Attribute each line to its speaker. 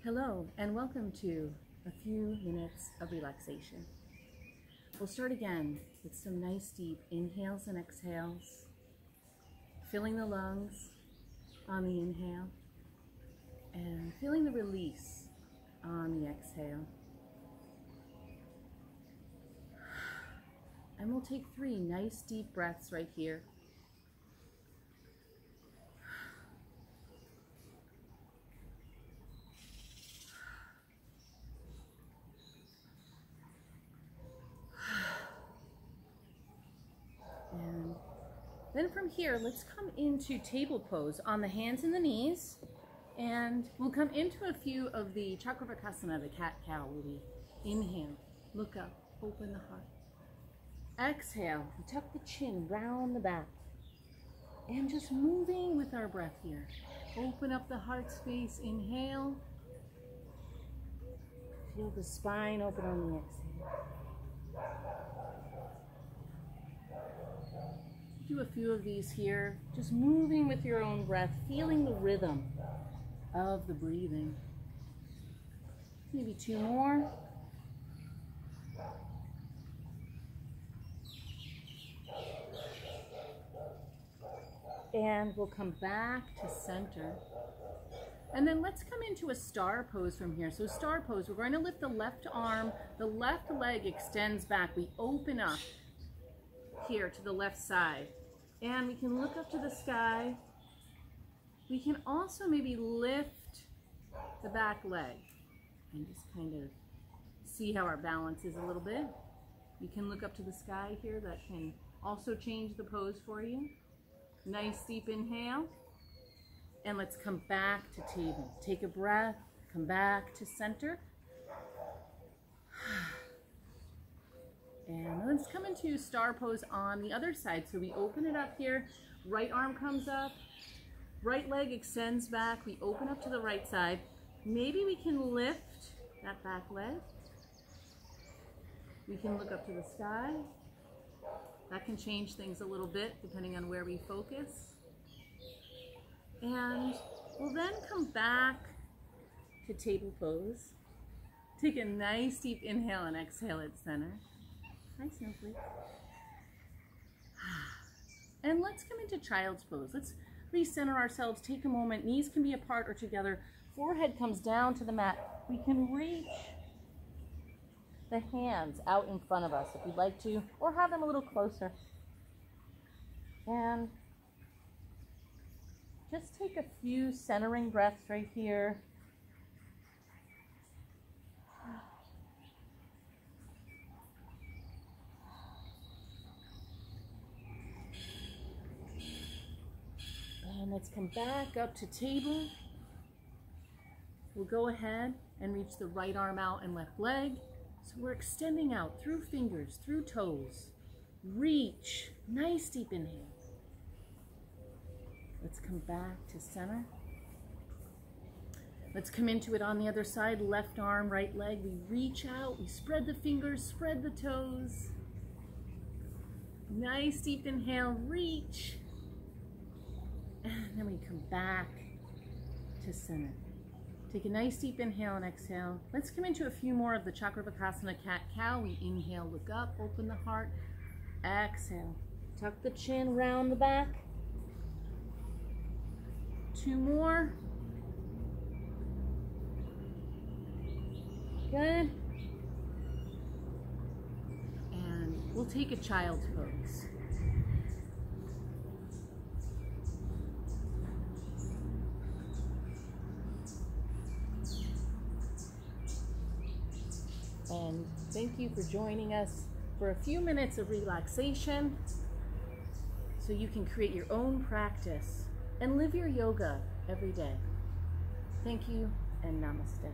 Speaker 1: Hello and welcome to a few minutes of relaxation. We'll start again with some nice deep inhales and exhales, filling the lungs on the inhale and feeling the release on the exhale. And we'll take 3 nice deep breaths right here. And then from here, let's come into table pose on the hands and the knees. And we'll come into a few of the Chakravarkasana, the cat-cow. We'll inhale, look up, open the heart. Exhale, tuck the chin round the back. And just moving with our breath here. Open up the heart space, inhale. Feel the spine open on the exhale. Do a few of these here, just moving with your own breath, feeling the rhythm of the breathing. Maybe 2 more. And we'll come back to center. And then let's come into a star pose from here. So star pose, we're going to lift the left arm, the left leg extends back. We open up here to the left side. And we can look up to the sky. We can also maybe lift the back leg and just kind of see how our balance is a little bit. You can look up to the sky here. That can also change the pose for you. Nice deep inhale. And let's come back to table. Take a breath, come back to center. And let's come into star pose on the other side. So we open it up here, right arm comes up, right leg extends back, we open up to the right side. Maybe we can lift that back leg. We can look up to the sky. That can change things a little bit depending on where we focus. And we'll then come back to table pose. Take a nice deep inhale and exhale at center. Hi, Snowflake. And let's come into child's pose. Let's recenter ourselves, take a moment. Knees can be apart or together. Forehead comes down to the mat. We can reach the hands out in front of us if we'd like to, or have them a little closer. And just take a few centering breaths right here. And let's come back up to table. We'll go ahead and reach the right arm out and left leg. So we're extending out through fingers, through toes. Reach, nice deep inhale. Let's come back to center. Let's come into it on the other side, left arm, right leg. We reach out, we spread the fingers, spread the toes. Nice deep inhale, reach. And then we come back to center. Take a nice deep inhale and exhale. Let's come into a few more of the Chakravarkasana cat-cow. We inhale, look up, open the heart. Exhale, tuck the chin, round the back. 2 more. Good. And we'll take a child's pose. And thank you for joining us for a few minutes of relaxation so you can create your own practice and live your yoga every day. Thank you and namaste.